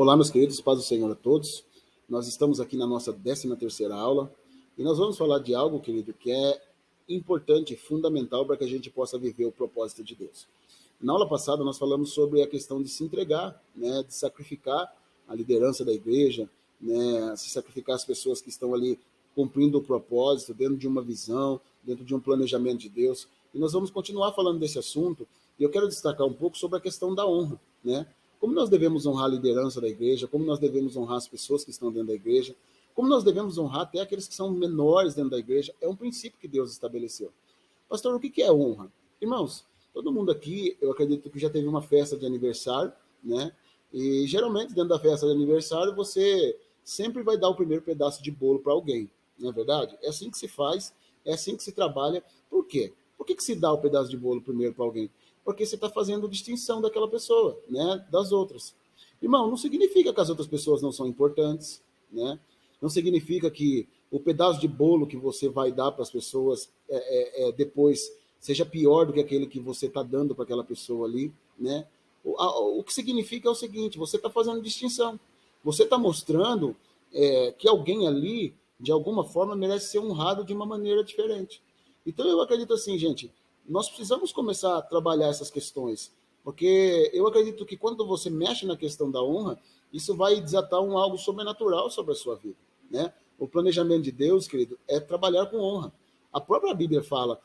Olá, meus queridos, paz do Senhor a todos. Nós estamos aqui na nossa 13ª aula e nós vamos falar de algo, querido, que é importante, fundamental para que a gente possa viver o propósito de Deus. Na aula passada nós falamos sobre a questão de se entregar, né, de sacrificar a liderança da igreja, né, se sacrificar as pessoas que estão ali cumprindo o propósito, dentro de uma visão, dentro de um planejamento de Deus. E nós vamos continuar falando desse assunto e eu quero destacar um pouco sobre a questão da honra, né? Como nós devemos honrar a liderança da igreja, como nós devemos honrar as pessoas que estão dentro da igreja, como nós devemos honrar até aqueles que são menores dentro da igreja, é um princípio que Deus estabeleceu. Pastor, o que é honra? Irmãos, todo mundo aqui, eu acredito que já teve uma festa de aniversário, né? E geralmente dentro da festa de aniversário você sempre vai dar o primeiro pedaço de bolo para alguém, não é verdade? É assim que se faz, é assim que se trabalha. Por quê? Por que se dá o pedaço de bolo primeiro para alguém? Porque você está fazendo distinção daquela pessoa, né, das outras. Irmão, não significa que as outras pessoas não são importantes, né? Não significa que o pedaço de bolo que você vai dar para as pessoas depois seja pior do que aquele que você está dando para aquela pessoa ali, né? O que significa é o seguinte: você está fazendo distinção. Você está mostrando que alguém ali, de alguma forma, merece ser honrado de uma maneira diferente. Então eu acredito assim, gente, nós precisamos começar a trabalhar essas questões, porque eu acredito que quando você mexe na questão da honra, isso vai desatar algo sobrenatural sobre a sua vida, né? O planejamento de Deus, querido, é trabalhar com honra. A própria Bíblia fala,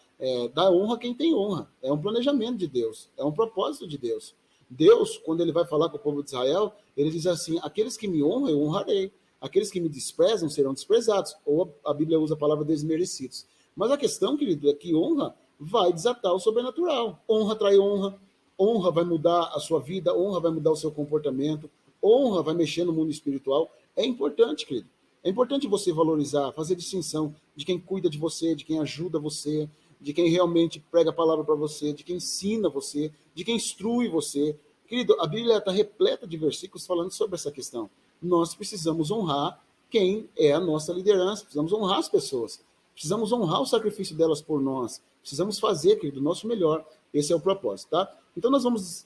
dá honra a quem tem honra. É um planejamento de Deus, é um propósito de Deus. Deus, quando ele vai falar com o povo de Israel, ele diz assim: aqueles que me honram, eu honrarei. Aqueles que me desprezam serão desprezados. Ou a Bíblia usa a palavra desmerecidos. Mas a questão, querido, é que honra vai desatar o sobrenatural. Honra atrai honra, honra vai mudar a sua vida, honra vai mudar o seu comportamento, honra vai mexer no mundo espiritual. É importante, querido. É importante você valorizar, fazer distinção de quem cuida de você, de quem ajuda você, de quem realmente prega a palavra para você, de quem ensina você, de quem instrui você. Querido, a Bíblia está repleta de versículos falando sobre essa questão. Nós precisamos honrar quem é a nossa liderança, precisamos honrar as pessoas, precisamos honrar o sacrifício delas por nós, precisamos fazer, querido, o nosso melhor. Esse é o propósito, tá? Então nós vamos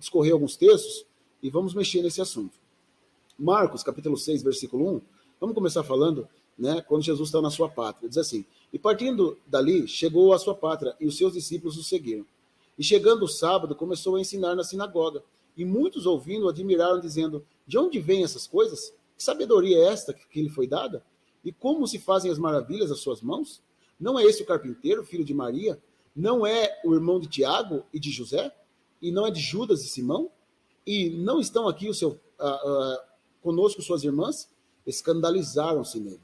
discorrer alguns textos e vamos mexer nesse assunto. Marcos, capítulo 6, versículo 1, vamos começar falando, né, quando Jesus está na sua pátria. Diz assim: e partindo dali, chegou à sua pátria, e os seus discípulos o seguiram. E chegando o sábado, começou a ensinar na sinagoga. E muitos ouvindo admiraram, dizendo: de onde vêm essas coisas? Que sabedoria é esta que lhe foi dada? E como se fazem as maravilhas às suas mãos? Não é esse o carpinteiro, filho de Maria? Não é o irmão de Tiago e de José? E não é de Judas e Simão? E não estão aqui conosco suas irmãs? Escandalizaram-se nele.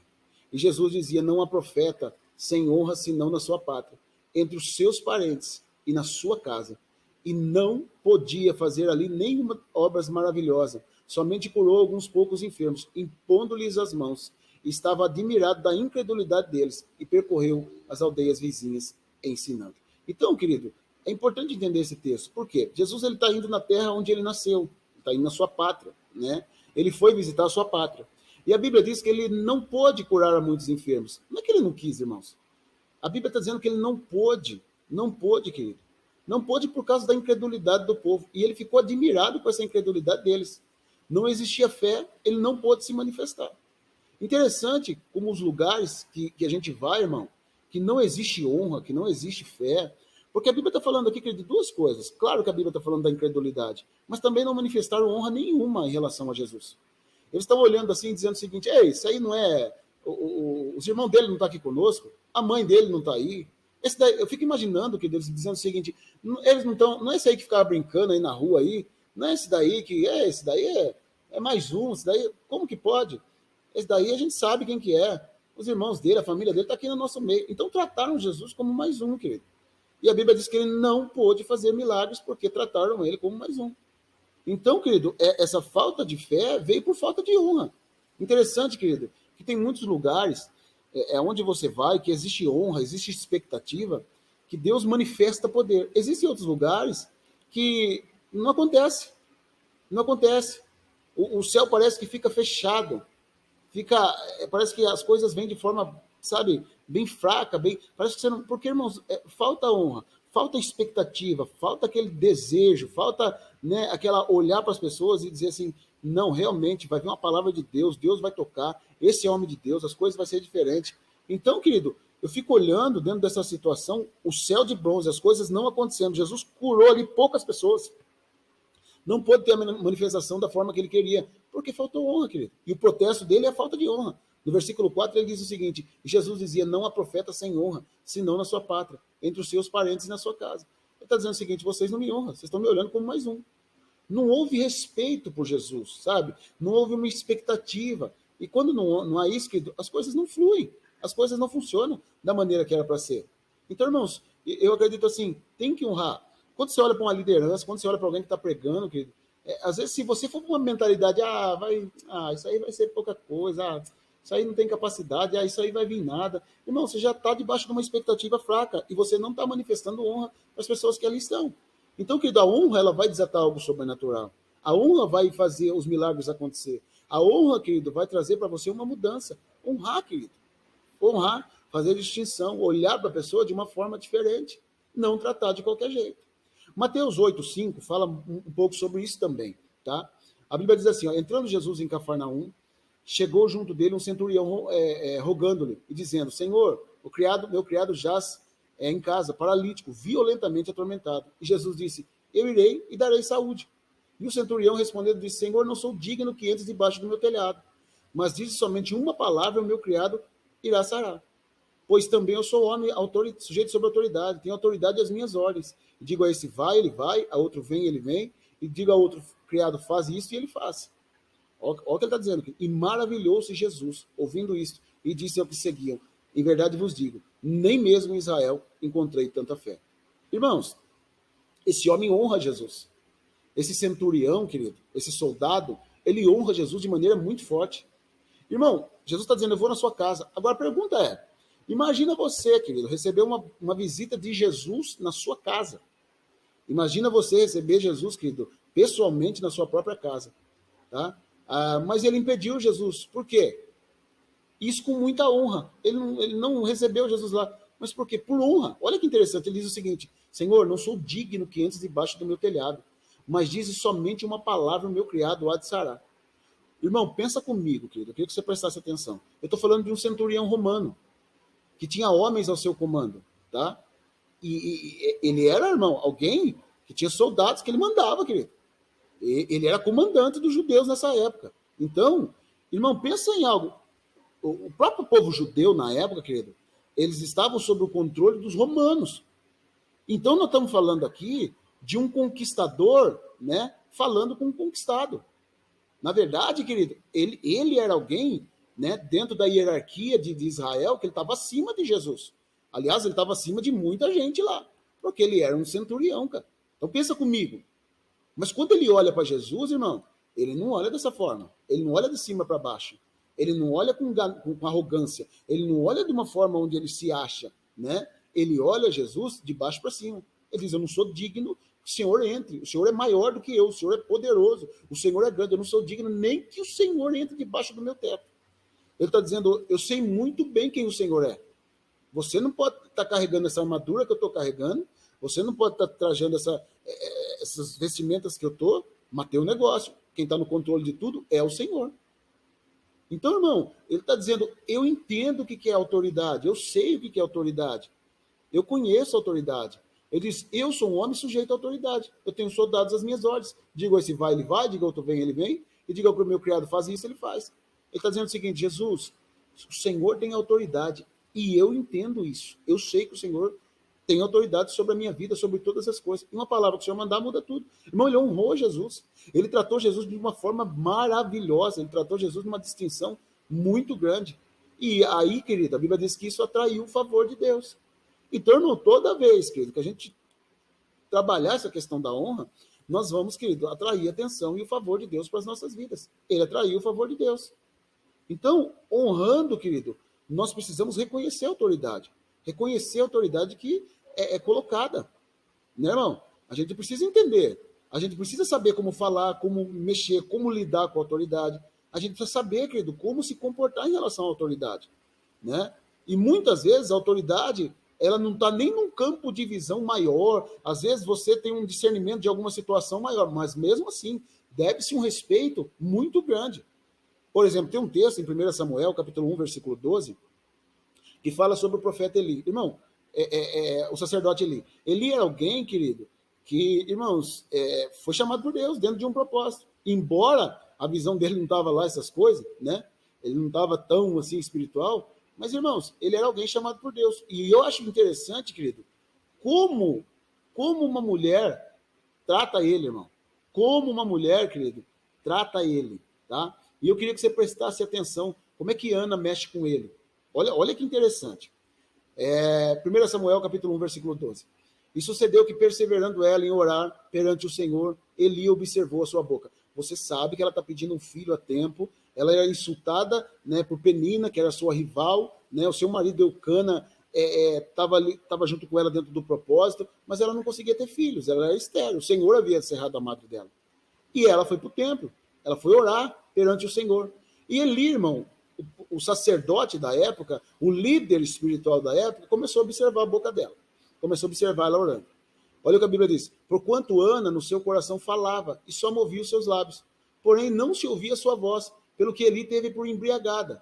E Jesus dizia: não há profeta sem honra senão na sua pátria, entre os seus parentes e na sua casa. E não podia fazer ali nenhuma obra maravilhosa, somente curou alguns poucos enfermos, impondo-lhes as mãos. E estava admirado da incredulidade deles e percorreu as aldeias vizinhas ensinando. Então, querido, é importante entender esse texto. Por quê? Jesus está indo na terra onde ele nasceu, está indo na sua pátria, né? Ele foi visitar a sua pátria. E a Bíblia diz que ele não pôde curar a muitos enfermos. Não é que ele não quis, irmãos. A Bíblia está dizendo que ele não pôde, querido. Não pôde por causa da incredulidade do povo. E ele ficou admirado com essa incredulidade deles. Não existia fé, ele não pôde se manifestar. Interessante como os lugares que a gente vai, irmão, que não existe honra, que não existe fé, porque a Bíblia está falando aqui de duas coisas. Claro que a Bíblia está falando da incredulidade, mas também não manifestaram honra nenhuma em relação a Jesus. Eles estão olhando assim, dizendo o seguinte: ei, isso aí não é... os irmãos dele não estão aqui conosco, a mãe dele não está aí. Esse daí, eu fico imaginando que eles dizendo o seguinte: eles não estão... Não é esse aí que ficava brincando aí na rua aí, não é esse daí que... esse daí é mais um, esse daí... Como que pode? Esse daí a gente sabe quem que é. Os irmãos dele, a família dele está aqui no nosso meio. Então trataram Jesus como mais um, querido. E a Bíblia diz que ele não pôde fazer milagres porque trataram ele como mais um. Então, querido, essa falta de fé veio por falta de honra. Interessante, querido, que tem muitos lugares onde você vai, que existe honra, existe expectativa, que Deus manifesta poder. Existem outros lugares que não acontece. Não acontece. O céu parece que fica fechado. Parece que as coisas vêm de forma, sabe, bem fraca, parece que você não... Porque, irmãos, falta honra, falta expectativa, falta aquele desejo, falta, né, aquela olhar para as pessoas e dizer assim, não, realmente vai vir uma palavra de Deus, Deus vai tocar, esse é homem de Deus, as coisas vão ser diferentes. Então, querido, eu fico olhando dentro dessa situação, o céu de bronze, as coisas não acontecendo. Jesus curou ali poucas pessoas. Não pôde ter a manifestação da forma que ele queria, porque faltou honra, querido. E o protesto dele é a falta de honra. No versículo 4 ele diz o seguinte, Jesus dizia, não há profeta sem honra, senão na sua pátria, entre os seus parentes e na sua casa. Ele está dizendo o seguinte, vocês não me honram, vocês estão me olhando como mais um. Não houve respeito por Jesus, sabe? Não houve uma expectativa. E quando não há isso, querido, as coisas não fluem, as coisas não funcionam da maneira que era para ser. Então, irmãos, eu acredito assim, tem que honrar. Quando você olha para uma liderança, quando você olha para alguém que está pregando, querido, às vezes, se você for com uma mentalidade, isso aí vai ser pouca coisa, isso aí não tem capacidade, isso aí vai vir nada. Irmão, você já está debaixo de uma expectativa fraca e você não está manifestando honra para as pessoas que ali estão. Então, querido, a honra ela vai desatar algo sobrenatural. A honra vai fazer os milagres acontecer. A honra, querido, vai trazer para você uma mudança. Honrar, querido. Honrar, fazer distinção, olhar para a pessoa de uma forma diferente. Não tratar de qualquer jeito. Mateus 8,5 fala um pouco sobre isso também, tá? A Bíblia diz assim, ó, entrando Jesus em Cafarnaum, chegou junto dele um centurião rogando-lhe e dizendo, Senhor, meu criado jaz em casa, paralítico, violentamente atormentado. E Jesus disse, eu irei e darei saúde. E o centurião respondendo disse, Senhor, não sou digno que entres debaixo do meu telhado, mas dize somente uma palavra, o meu criado irá sarar. Pois também eu sou homem, sujeito sobre autoridade, tenho autoridade às minhas ordens. E digo a esse vai, ele vai, a outro vem, ele vem, e digo a outro criado faz isso e ele faz. Olha o que ele está dizendo aqui. E maravilhou-se Jesus, ouvindo isto, e disse ao que seguiam, em verdade vos digo, nem mesmo em Israel encontrei tanta fé. Irmãos, esse homem honra Jesus. Esse centurião, querido, esse soldado, ele honra Jesus de maneira muito forte. Irmão, Jesus está dizendo, eu vou na sua casa. Agora a pergunta é, imagina você, querido, receber uma visita de Jesus na sua casa. Imagina você receber Jesus, querido, pessoalmente na sua própria casa. Tá? Mas ele impediu Jesus. Por quê? Isso com muita honra. Ele não recebeu Jesus lá. Mas por quê? Por honra. Olha que interessante. Ele diz o seguinte, Senhor, não sou digno que entres debaixo do meu telhado, mas dize somente uma palavra, o meu criado há de sarar. Irmão, pensa comigo, querido. Eu queria que você prestasse atenção. Eu estou falando de um centurião romano, que tinha homens ao seu comando, tá? E ele era, irmão, alguém que tinha soldados que ele mandava, querido. Ele era comandante dos judeus nessa época. Então, irmão, pensa em algo. O próprio povo judeu, na época, querido, eles estavam sob o controle dos romanos. Então, nós estamos falando aqui de um conquistador, né, falando com um conquistado. Na verdade, querido, ele era alguém, né, dentro da hierarquia de Israel, que ele estava acima de Jesus. Aliás, ele estava acima de muita gente lá, porque ele era um centurião, cara. Então pensa comigo. Mas quando ele olha para Jesus, irmão, ele não olha dessa forma. Ele não olha de cima para baixo. Ele não olha com arrogância. Ele não olha de uma forma onde ele se acha, né? Ele olha Jesus de baixo para cima. Ele diz, eu não sou digno que o Senhor entre. O Senhor é maior do que eu. O Senhor é poderoso. O Senhor é grande. Eu não sou digno nem que o Senhor entre debaixo do meu teto. Ele está dizendo, eu sei muito bem quem o Senhor é. Você não pode estar carregando essa armadura que eu estou carregando. Você não pode estar trajando essas vestimentas que eu estou. Matei o negócio. Quem está no controle de tudo é o Senhor. Então, irmão, ele está dizendo, eu entendo o que é autoridade. Eu sei o que é autoridade. Eu conheço a autoridade. Ele diz, eu sou um homem sujeito à autoridade. Eu tenho soldados às minhas ordens. Digo a esse vai, ele vai. Digo ao outro vem, ele vem. E digo ao meu criado faz isso, ele faz. Ele está dizendo o seguinte, Jesus, o Senhor tem autoridade. E eu entendo isso. Eu sei que o Senhor tem autoridade sobre a minha vida, sobre todas as coisas. E uma palavra que o Senhor mandar muda tudo. Irmão, ele honrou Jesus. Ele tratou Jesus de uma forma maravilhosa. Ele tratou Jesus de uma distinção muito grande. E aí, querido, a Bíblia diz que isso atraiu o favor de Deus. Então, irmão, toda vez, querido, que a gente trabalhar essa questão da honra, nós vamos, querido, atrair a atenção e o favor de Deus para as nossas vidas. Ele atraiu o favor de Deus. Então, honrando, querido, nós precisamos reconhecer a autoridade. Reconhecer a autoridade que é colocada. Né, irmão? A gente precisa entender. A gente precisa saber como falar, como mexer, como lidar com a autoridade. A gente precisa saber, querido, como se comportar em relação à autoridade. Né? E muitas vezes a autoridade ela não está nem num campo de visão maior. Às vezes você tem um discernimento de alguma situação maior, mas mesmo assim, deve-se um respeito muito grande. Por exemplo, tem um texto em 1 Samuel, capítulo 1, versículo 12, que fala sobre o profeta Eli. Irmão, o sacerdote Eli. Eli era alguém, querido, que, irmãos, foi chamado por Deus dentro de um propósito. Embora a visão dele não estava lá, essas coisas, né? Ele não estava tão assim espiritual, mas, irmãos, ele era alguém chamado por Deus. E eu acho interessante, querido, como, como uma mulher trata ele, irmão. Como uma mulher, querido, trata ele, tá? E eu queria que você prestasse atenção como é que Ana mexe com ele. Olha que interessante. 1 Samuel, capítulo 1, versículo 12. E sucedeu que, perseverando ela em orar perante o Senhor, Eli observou a sua boca. Você sabe que ela está pedindo um filho a tempo, ela era insultada, né, por Penina, que era sua rival, né, o seu marido Eucana estava junto com ela dentro do propósito, mas ela não conseguia ter filhos, ela era estéril, o Senhor havia cerrado a madre dela. E ela foi para o templo, ela foi orar perante o Senhor. E Eli, irmão, o sacerdote da época, o líder espiritual da época, começou a observar a boca dela, começou a observar ela orando. Olha o que a Bíblia diz: porquanto Ana no seu coração falava e só movia os seus lábios, porém não se ouvia a sua voz, pelo que Eli teve por embriagada.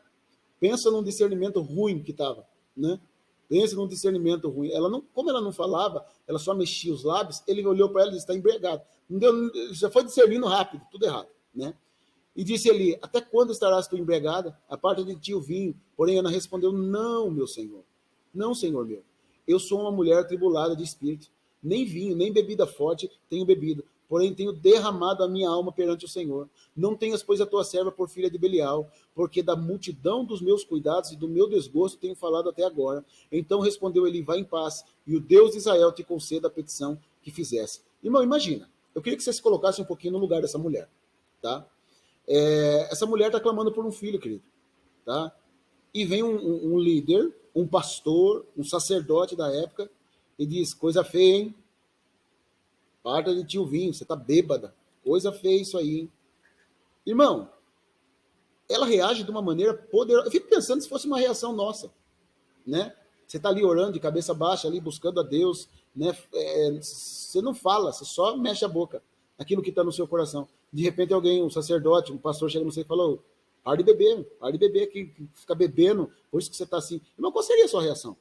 Pensa num discernimento ruim que estava, né? Pensa num discernimento ruim. Ela não, como ela não falava, ela só mexia os lábios, ele olhou para ela e disse: está embriagado. Não deu, já foi discernindo rápido, tudo errado, né? E disse Eli: até quando estarás tu embriagada? A parte de ti o vinho. Porém Ana respondeu: não, meu senhor. Não, senhor meu. Eu sou uma mulher atribulada de espírito. Nem vinho, nem bebida forte tenho bebido. Porém tenho derramado a minha alma perante o Senhor. Não tenhas, pois, a tua serva por filha de Belial, porque da multidão dos meus cuidados e do meu desgosto tenho falado até agora. Então respondeu Eli: vai em paz, e o Deus de Israel te conceda a petição que fizesse. Irmão, imagina. Eu queria que você se colocasse um pouquinho no lugar dessa mulher, tá? Essa mulher está clamando por um filho, querido, tá? E vem um líder, um pastor, um sacerdote da época, e diz: coisa feia, hein? Parta de tio vinho, você tá bêbada. Coisa feia isso aí, hein? Irmão, ela reage de uma maneira poderosa. Eu fico pensando se fosse uma reação nossa, né? Você tá ali orando de cabeça baixa, ali buscando a Deus, né? Você não fala, você só mexe a boca, aquilo que está no seu coração. De repente alguém, um sacerdote, um pastor chega no você e fala: para de beber, que fica bebendo, por isso que você está assim. Irmão, qual seria a sua reação?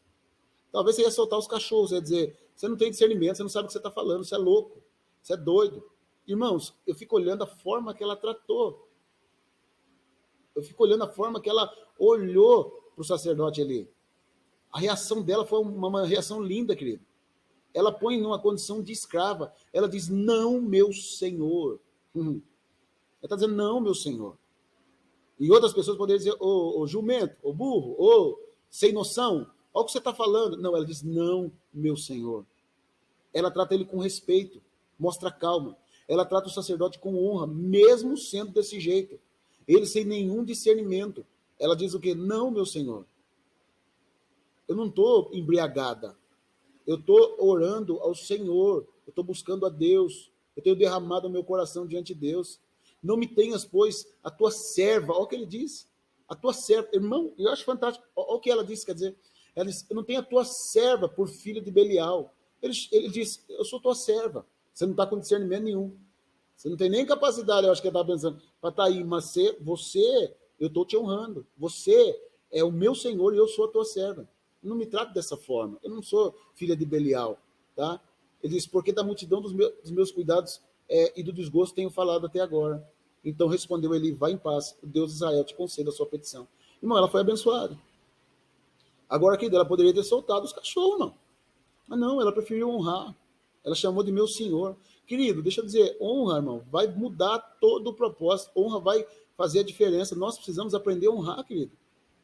Talvez você ia soltar os cachorros, ia dizer: você não tem discernimento, você não sabe o que você está falando, você é louco, você é doido. Irmãos, eu fico olhando a forma que ela tratou. Eu fico olhando a forma que ela olhou para o sacerdote ali. A reação dela foi uma reação linda, querido. Ela põe numa condição de escrava. Ela diz: não, meu senhor. Ela está dizendo: não, meu senhor. E outras pessoas poderiam dizer: ô jumento, ô burro, ô sem noção, olha o que você está falando. Não, ela diz: não, meu senhor. Ela trata ele com respeito, mostra calma. Ela trata o sacerdote com honra, mesmo sendo desse jeito. Ele sem nenhum discernimento. Ela diz o quê? Não, meu senhor. Eu não estou embriagada. Eu estou orando ao Senhor. Eu estou buscando a Deus. Eu tenho derramado o meu coração diante de Deus. Não me tenhas, pois, a tua serva. Olha o que ele diz. A tua serva. Irmão, eu acho fantástico. Olha o que ela diz, quer dizer. Ela diz: eu não tenho a tua serva por filha de Belial. Ele diz: eu sou tua serva. Você não está com discernimento nenhum. Você não tem nem capacidade, eu acho que ele estava pensando, para estar aí. Mas você, eu estou te honrando. Você é o meu Senhor e eu sou a tua serva. Não me trate dessa forma. Eu não sou filha de Belial, tá? Ele diz: porque da multidão dos meus cuidados e do desgosto tenho falado até agora. Então respondeu ele: vai em paz, o Deus de Israel te conceda a sua petição. Irmão, ela foi abençoada. Agora aqui ela poderia ter soltado os cachorros, não. Mas não, ela preferiu honrar. Ela chamou de meu senhor. Querido, deixa eu dizer, honra, irmão, vai mudar todo o propósito. Honra vai fazer a diferença. Nós precisamos aprender a honrar, querido.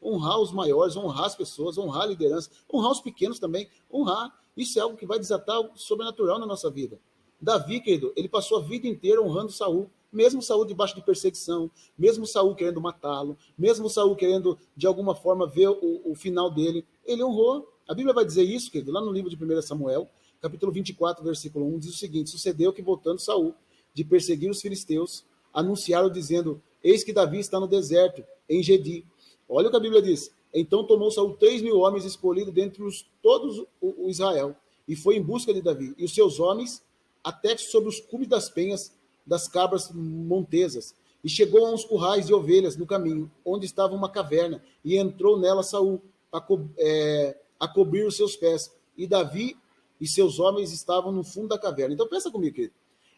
Honrar os maiores, honrar as pessoas, honrar a liderança, honrar os pequenos também, honrar. Isso é algo que vai desatar o sobrenatural na nossa vida. Davi, querido, ele passou a vida inteira honrando Saul, mesmo Saul debaixo de perseguição, mesmo Saul querendo matá-lo, mesmo Saul querendo, de alguma forma, ver o final dele, ele honrou. A Bíblia vai dizer isso, querido, lá no livro de 1 Samuel, capítulo 24, versículo 1, diz o seguinte: sucedeu que, voltando Saul de perseguir os filisteus, anunciaram dizendo: eis que Davi está no deserto, em Gedi. Olha o que a Bíblia diz: Então tomou Saul 3.000 homens escolhidos dentre todos o Israel, e foi em busca de Davi, e os seus homens até sobre os cumes das penhas das cabras montesas, e chegou a uns currais de ovelhas no caminho, onde estava uma caverna, e entrou nela Saul a cobrir os seus pés, e Davi e seus homens estavam no fundo da caverna. Então pensa comigo, querido.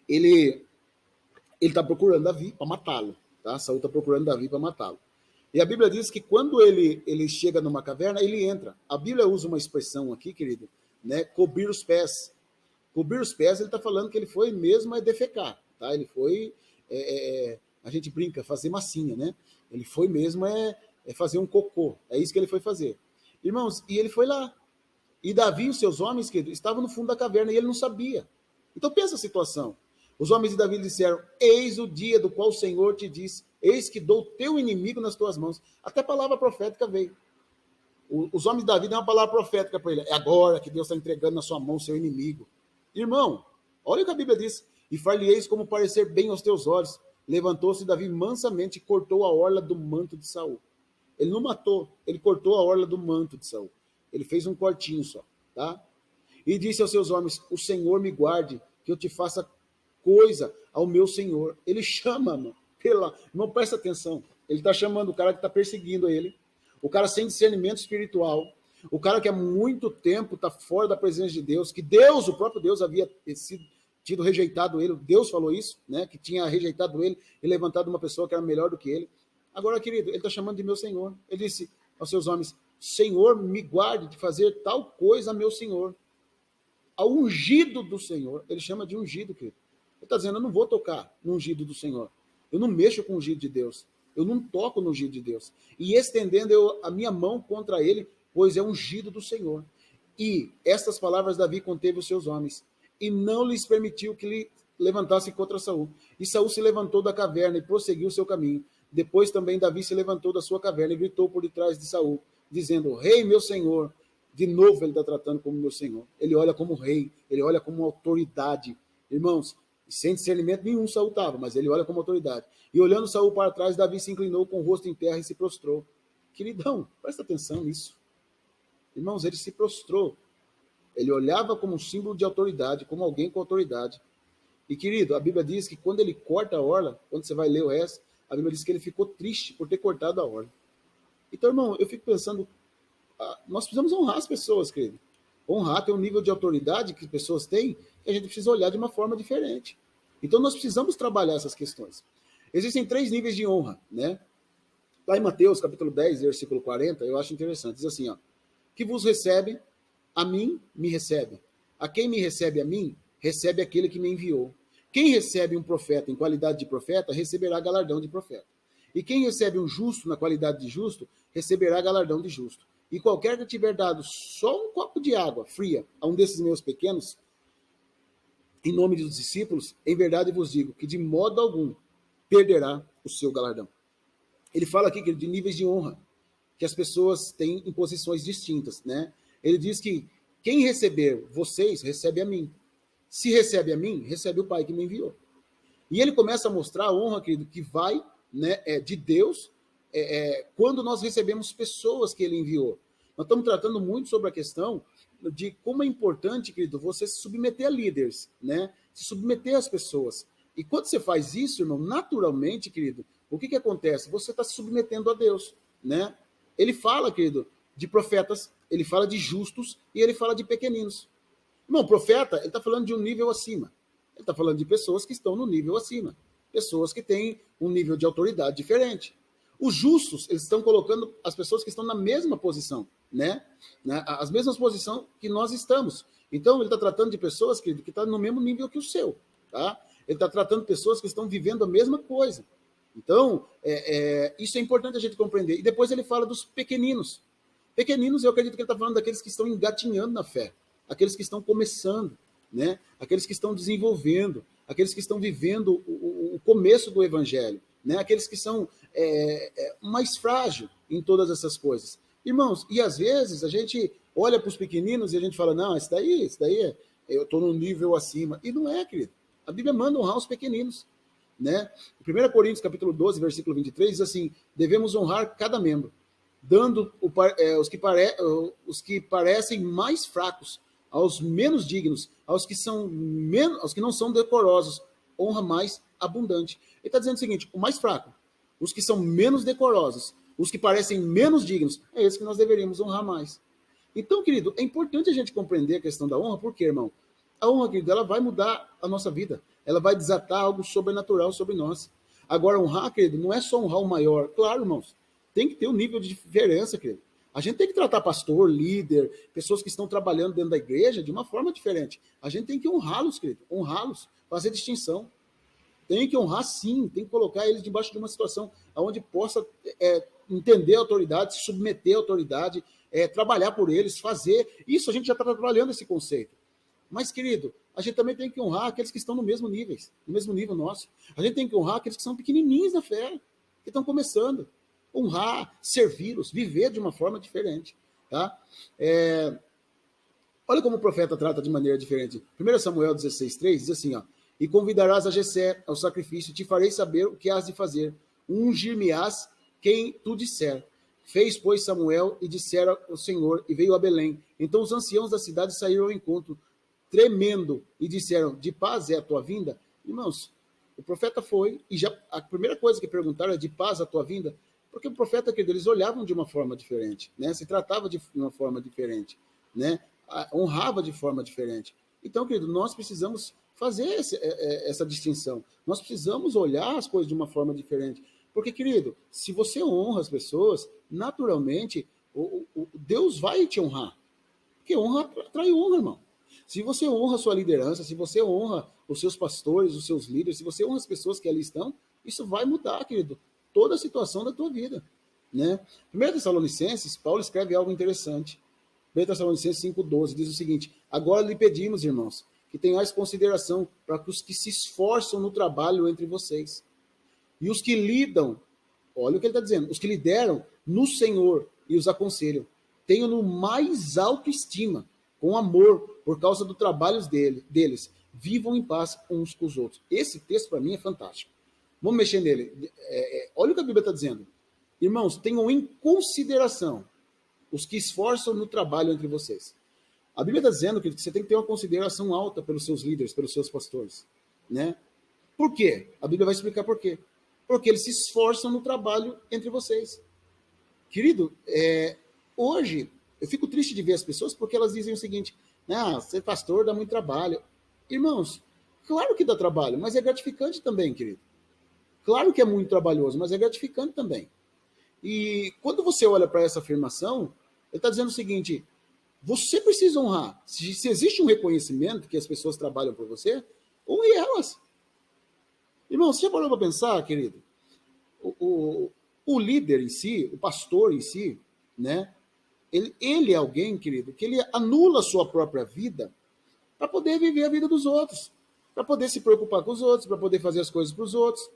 Ele está procurando Davi para matá-lo, tá? Saul está procurando Davi para matá-lo. E a Bíblia diz que quando ele chega numa caverna, ele entra. A Bíblia usa uma expressão aqui, querido, né? Cobrir os pés. Cobrir os pés, ele está falando que ele foi mesmo defecar, tá? Ele foi, a gente brinca, fazer massinha, né? Ele foi mesmo fazer um cocô. É isso que ele foi fazer. Irmãos, e ele foi lá. E Davi e os seus homens, querido, estavam no fundo da caverna e ele não sabia. Então pensa a situação. Os homens de Davi disseram: eis o dia do qual o Senhor te disse, eis que dou teu inimigo nas tuas mãos. Até palavra profética veio. Os homens de Davi dão uma palavra profética para ele. É agora que Deus está entregando na sua mão o seu inimigo. Irmão, olha o que a Bíblia diz. E far-lhe-eis como parecer bem aos teus olhos. Levantou-se Davi mansamente e cortou a orla do manto de Saul. Ele não matou, ele cortou a orla do manto de Saul. Ele fez um cortinho só, tá? E disse aos seus homens: o Senhor me guarde, que eu te faça coisa ao meu Senhor. Ele chama, mano. Irmão, presta atenção. Ele está chamando o cara que está perseguindo ele, o cara sem discernimento espiritual, o cara que há muito tempo está fora da presença de Deus, que Deus, o próprio Deus, havia tido rejeitado ele. Deus falou isso, né? Que tinha rejeitado ele e levantado uma pessoa que era melhor do que ele. Agora, querido, ele está chamando de meu Senhor. Ele disse aos seus homens: Senhor, me guarde de fazer tal coisa a meu Senhor. Ao ungido do Senhor. Ele chama de ungido, querido. Ele está dizendo: eu não vou tocar no ungido do Senhor. Eu não mexo com o ungido de Deus. Eu não toco no ungido de Deus. E estendendo a minha mão contra ele, pois é ungido do Senhor. E estas palavras Davi conteve os seus homens, e não lhes permitiu que lhe levantassem contra Saul. E Saul se levantou da caverna e prosseguiu o seu caminho. Depois também Davi se levantou da sua caverna e gritou por detrás de Saul, dizendo: rei, meu senhor. De novo ele está tratando como meu senhor. Ele olha como rei, ele olha como autoridade. Irmãos, sem discernimento nenhum Saul estava, mas ele olha como autoridade. E olhando Saul para trás, Davi se inclinou com o rosto em terra e se prostrou. Queridão, presta atenção nisso. Irmãos, ele se prostrou. Ele olhava como um símbolo de autoridade, como alguém com autoridade. E, querido, a Bíblia diz que quando ele corta a orla, quando você vai ler o resto, a Bíblia diz que ele ficou triste por ter cortado a orla. Então, irmão, eu fico pensando, nós precisamos honrar as pessoas, querido. Honrar tem um nível de autoridade que pessoas têm que a gente precisa olhar de uma forma diferente. Então, nós precisamos trabalhar essas questões. Existem 3 níveis de honra, né? Lá em Mateus, capítulo 10, versículo 40, eu acho interessante. Diz assim, ó: que vos recebe, a mim me recebe. A quem me recebe a mim, recebe aquele que me enviou. Quem recebe um profeta em qualidade de profeta, receberá galardão de profeta. E quem recebe um justo na qualidade de justo, receberá galardão de justo. E qualquer que tiver dado só um copo de água fria a um desses meus pequenos, em nome dos discípulos, em verdade vos digo que de modo algum perderá o seu galardão. Ele fala aqui de níveis de honra que as pessoas têm em posições distintas, né? Ele diz que quem receber vocês, recebe a mim. Se recebe a mim, recebe o Pai que me enviou. E ele começa a mostrar a honra, querido, que vai, né, de Deus quando nós recebemos pessoas que ele enviou. Nós estamos tratando muito sobre a questão de como é importante, querido, você se submeter a líderes, né? Se submeter às pessoas. E quando você faz isso, irmão, naturalmente, querido, o que acontece? Você está se submetendo a Deus, né? Ele fala, querido, de profetas, ele fala de justos e ele fala de pequeninos. Irmão, profeta, ele está falando de um nível acima. Ele está falando de pessoas que estão no nível acima. Pessoas que têm um nível de autoridade diferente. Os justos, eles estão colocando as pessoas que estão na mesma posição, né? As mesmas posições que nós estamos. Então, ele está tratando de pessoas, querido, que estão no mesmo nível que o seu, tá? Ele está tratando de pessoas que estão vivendo a mesma coisa. Então, isso é importante a gente compreender. E depois ele fala dos pequeninos. Pequeninos, eu acredito que ele está falando daqueles que estão engatinhando na fé, aqueles que estão começando, né? Aqueles que estão desenvolvendo, aqueles que estão vivendo o começo do evangelho, né? Aqueles que são mais frágeis em todas essas coisas. Irmãos, e às vezes a gente olha para os pequeninos e a gente fala: não, esse daí eu estou num nível acima. E não é, querido. A Bíblia manda honrar os pequeninos, né? 1 Coríntios, capítulo 12, versículo 23, diz assim: devemos honrar cada membro, dando os que parecem mais fracos, aos menos dignos, aos que não são decorosos, honra mais abundante. Ele está dizendo o seguinte: o mais fraco, os que são menos decorosos, os que parecem menos dignos, é esse que nós deveríamos honrar mais. Então, querido, é importante a gente compreender a questão da honra, porque, irmão, a honra, querido, ela vai mudar a nossa vida, ela vai desatar algo sobrenatural sobre nós. Agora, honrar, querido, não é só honrar o maior. Claro, irmãos, tem que ter um nível de diferença, querido. A gente tem que tratar pastor, líder, pessoas que estão trabalhando dentro da igreja de uma forma diferente. A gente tem que honrá-los, querido, honrá-los, fazer distinção. Tem que honrar, sim, tem que colocar eles debaixo de uma situação onde possa entender a autoridade, se submeter à autoridade, trabalhar por eles, fazer. Isso a gente já está trabalhando esse conceito. Mas, querido, a gente também tem que honrar aqueles que estão no mesmo nível nosso. A gente tem que honrar aqueles que são pequenininhos na fé, que estão começando. Honrar, servi-los, viver de uma forma diferente. Tá? Olha como o profeta trata de maneira diferente. 1 Samuel 16,3 diz assim, ó: e convidarás a Jessé ao sacrifício, te farei saber o que has de fazer. Ungir-me-ás quem tu disser. Fez, pois, Samuel, e dissera o Senhor, e veio a Belém. Então os anciãos da cidade saíram ao encontro, tremendo, e disseram: de paz é a tua vinda? Irmãos, o profeta foi, e já a primeira coisa que perguntaram é: de paz a tua vinda? Porque o profeta, querido, eles olhavam de uma forma diferente, né? Se tratava de uma forma diferente, né? Honrava de forma diferente. Então, querido, nós precisamos fazer essa distinção. Nós precisamos olhar as coisas de uma forma diferente. Porque, querido, se você honra as pessoas, naturalmente, Deus vai te honrar. Porque honra atrai honra, irmão. Se você honra a sua liderança, se você honra os seus pastores, os seus líderes, se você honra as pessoas que ali estão, isso vai mudar, querido, toda a situação da tua vida. Né? 1 Tessalonicenses, Paulo escreve algo interessante. 1 Tessalonicenses 5,12 diz o seguinte: agora lhe pedimos, irmãos, que tenhais consideração para os que se esforçam no trabalho entre vocês. E os que lidam, olha o que ele está dizendo, os que lideram no Senhor e os aconselham, tenham no mais alto estima, com amor, por causa do trabalho deles. Vivam em paz uns com os outros. Esse texto, para mim, é fantástico. Vamos mexer nele. Olha o que a Bíblia está dizendo. Irmãos, tenham em consideração os que esforçam no trabalho entre vocês. A Bíblia está dizendo que você tem que ter uma consideração alta pelos seus líderes, pelos seus pastores. Né? Por quê? A Bíblia vai explicar por quê. Porque eles se esforçam no trabalho entre vocês. Querido, hoje eu fico triste de ver as pessoas porque elas dizem o seguinte: ser pastor dá muito trabalho. Irmãos, claro que dá trabalho, mas é gratificante também, querido. Claro que é muito trabalhoso, mas é gratificante também. E quando você olha para essa afirmação, ele está dizendo o seguinte: você precisa honrar. Se existe um reconhecimento que as pessoas trabalham por você, honre elas. Irmão, você já parou para pensar, querido? O líder em si, o pastor em si, né? Ele é alguém, querido, que ele anula a sua própria vida para poder viver a vida dos outros, para poder se preocupar com os outros, para poder fazer as coisas para os outros,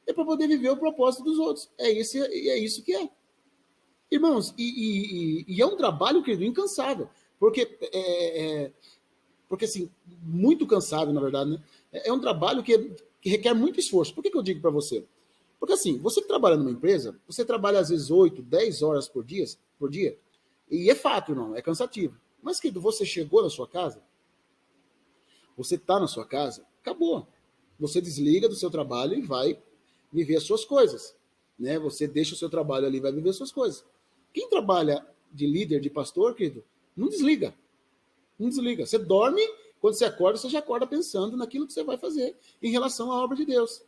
e para poder viver o propósito dos outros. É isso que é. Irmãos, e é um trabalho, querido, incansável, porque assim, muito cansado, na verdade, né? É um trabalho que requer muito esforço. Por que eu digo para você? Porque assim, você que trabalha numa empresa, você trabalha às vezes 8, 10 horas por dia, e é fato, não, é cansativo. Mas, querido, você chegou na sua casa, você está na sua casa, acabou. Você desliga do seu trabalho e vai viver as suas coisas. Né? Você deixa o seu trabalho ali e vai viver as suas coisas. Quem trabalha de líder, de pastor, querido, não desliga. Não desliga. Você dorme, quando você acorda, você já acorda pensando naquilo que você vai fazer em relação à obra de Deus,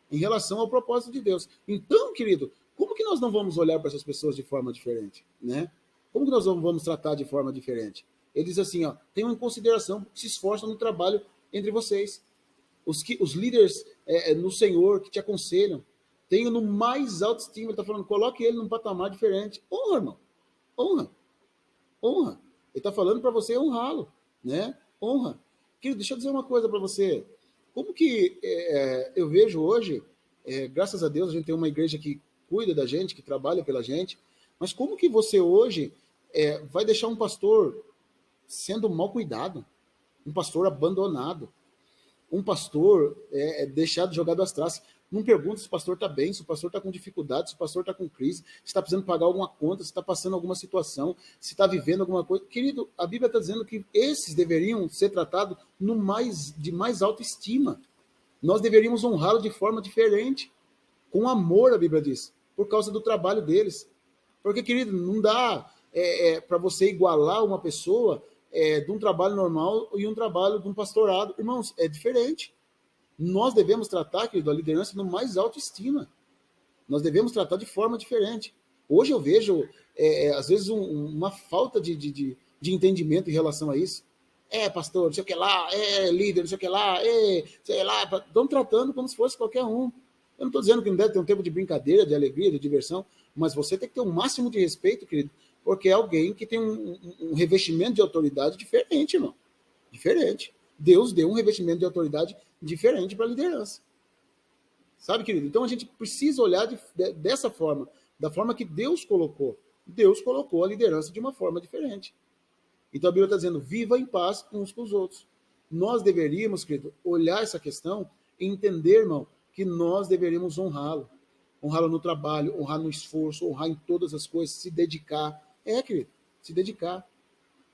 em relação ao propósito de Deus. Então, querido, como que nós não vamos olhar para essas pessoas de forma diferente? Né? Como que nós não vamos tratar de forma diferente? Ele diz assim, ó, tenham em consideração que se esforçam no trabalho entre vocês. Os líderes no Senhor que te aconselham, tenham no mais alto estima. Ele está falando, coloque ele num patamar diferente. Honra, irmão. Honra. Honra. Ele está falando para você honrá-lo. Né? Honra. Querido, deixa eu dizer uma coisa para você. Como que eu vejo hoje, graças a Deus, a gente tem uma igreja que cuida da gente, que trabalha pela gente, mas como que você hoje vai deixar um pastor sendo mal cuidado, um pastor abandonado, um pastor deixado, jogado às traças? Não pergunta se o pastor está bem, se o pastor está com dificuldade, se o pastor está com crise, se está precisando pagar alguma conta, se está passando alguma situação, se está vivendo alguma coisa. Querido, a Bíblia está dizendo que esses deveriam ser tratados de mais autoestima. Nós deveríamos honrá-los de forma diferente, com amor, a Bíblia diz, por causa do trabalho deles. Porque, querido, não dá para você igualar uma pessoa de um trabalho normal e um trabalho de um pastorado. Irmãos, é diferente. Nós devemos tratar, querido, a liderança no mais autoestima. Nós devemos tratar de forma diferente. Hoje eu vejo, às vezes, uma falta de entendimento em relação a isso. Pastor, não sei o que lá, líder, não sei o que lá, sei lá. Estão tratando como se fosse qualquer um. Eu não estou dizendo que não deve ter um tempo de brincadeira, de alegria, de diversão, mas você tem que ter um máximo de respeito, querido, porque é alguém que tem um revestimento de autoridade diferente, irmão. Diferente. Deus deu um revestimento de autoridade diferente para a liderança. Sabe, querido? Então a gente precisa olhar dessa forma, da forma que Deus colocou. Deus colocou a liderança de uma forma diferente. Então a Bíblia está dizendo, viva em paz uns com os outros. Nós deveríamos, querido, olhar essa questão e entender, irmão, que nós deveríamos honrá-lo. Honrá-lo no trabalho, honrar no esforço, honrar em todas as coisas, se dedicar. Querido, se dedicar.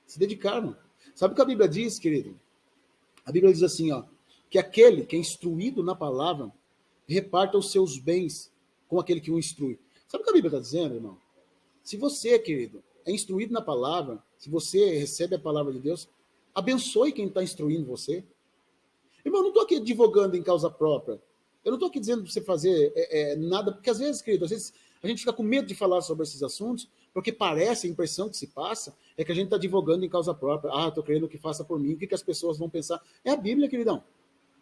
Se dedicar, irmão. Sabe o que a Bíblia diz, querido? A Bíblia diz assim, ó, que aquele que é instruído na palavra reparta os seus bens com aquele que o instrui. Sabe o que a Bíblia está dizendo, irmão? Se você, querido, é instruído na palavra, se você recebe a palavra de Deus, abençoe quem está instruindo você. Irmão, eu não estou aqui advogando em causa própria. Eu não estou aqui dizendo para você fazer nada, porque às vezes, querido, às vezes a gente fica com medo de falar sobre esses assuntos, porque parece, a impressão que se passa é que a gente está advogando em causa própria. Estou querendo que faça por mim, o que as pessoas vão pensar? É a Bíblia, queridão.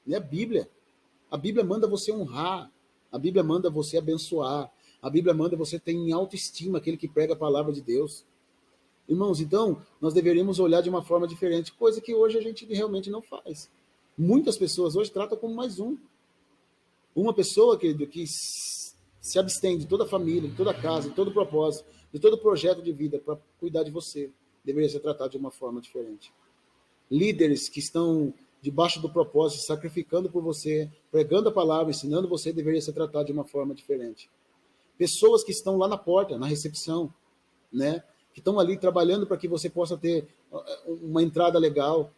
É a Bíblia. A Bíblia manda você honrar. A Bíblia manda você abençoar. A Bíblia manda você ter em autoestima aquele que prega a palavra de Deus. Irmãos, então, nós deveríamos olhar de uma forma diferente, coisa que hoje a gente realmente não faz. Muitas pessoas hoje tratam como mais um. Uma pessoa, querido, que se abstém de toda a família, de toda a casa, de todo o propósito, de todo o projeto de vida para cuidar de você, deveria ser tratado de uma forma diferente. Líderes que estão debaixo do propósito, sacrificando por você, pregando a palavra, ensinando você, deveria ser tratado de uma forma diferente. Pessoas que estão lá na porta, na recepção, né? Que estão ali trabalhando para que você possa ter uma entrada legal,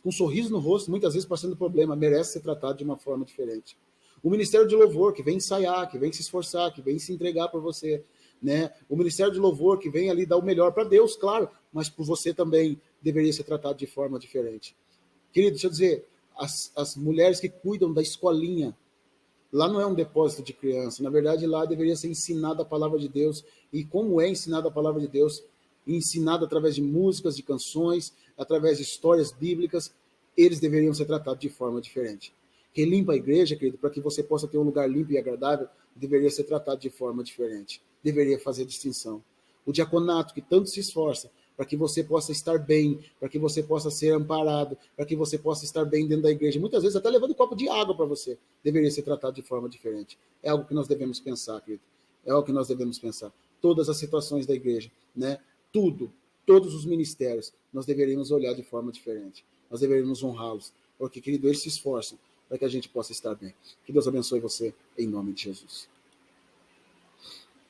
com um sorriso no rosto, muitas vezes passando problema, merece ser tratado de uma forma diferente. O Ministério de Louvor, que vem ensaiar, que vem se esforçar, que vem se entregar por você, né? O Ministério de Louvor, que vem ali dar o melhor para Deus, claro, mas por você também deveria ser tratado de forma diferente. Querido, deixa eu dizer, as mulheres que cuidam da escolinha, lá não é um depósito de criança, na verdade lá deveria ser ensinada a palavra de Deus, e como é ensinada a palavra de Deus, ensinada através de músicas, de canções, através de histórias bíblicas, eles deveriam ser tratados de forma diferente. Quem limpa a igreja, querido, para que você possa ter um lugar limpo e agradável, deveria ser tratado de forma diferente, deveria fazer distinção. O diaconato, que tanto se esforça para que você possa estar bem, para que você possa ser amparado, para que você possa estar bem dentro da igreja, muitas vezes até levando um copo de água para você, deveria ser tratado de forma diferente. É algo que nós devemos pensar, querido. É algo que nós devemos pensar. Todas as situações da igreja, né? Tudo, todos os ministérios, nós deveríamos olhar de forma diferente. Nós deveríamos honrá-los, porque, querido, eles se esforçam para que a gente possa estar bem. Que Deus abençoe você, em nome de Jesus.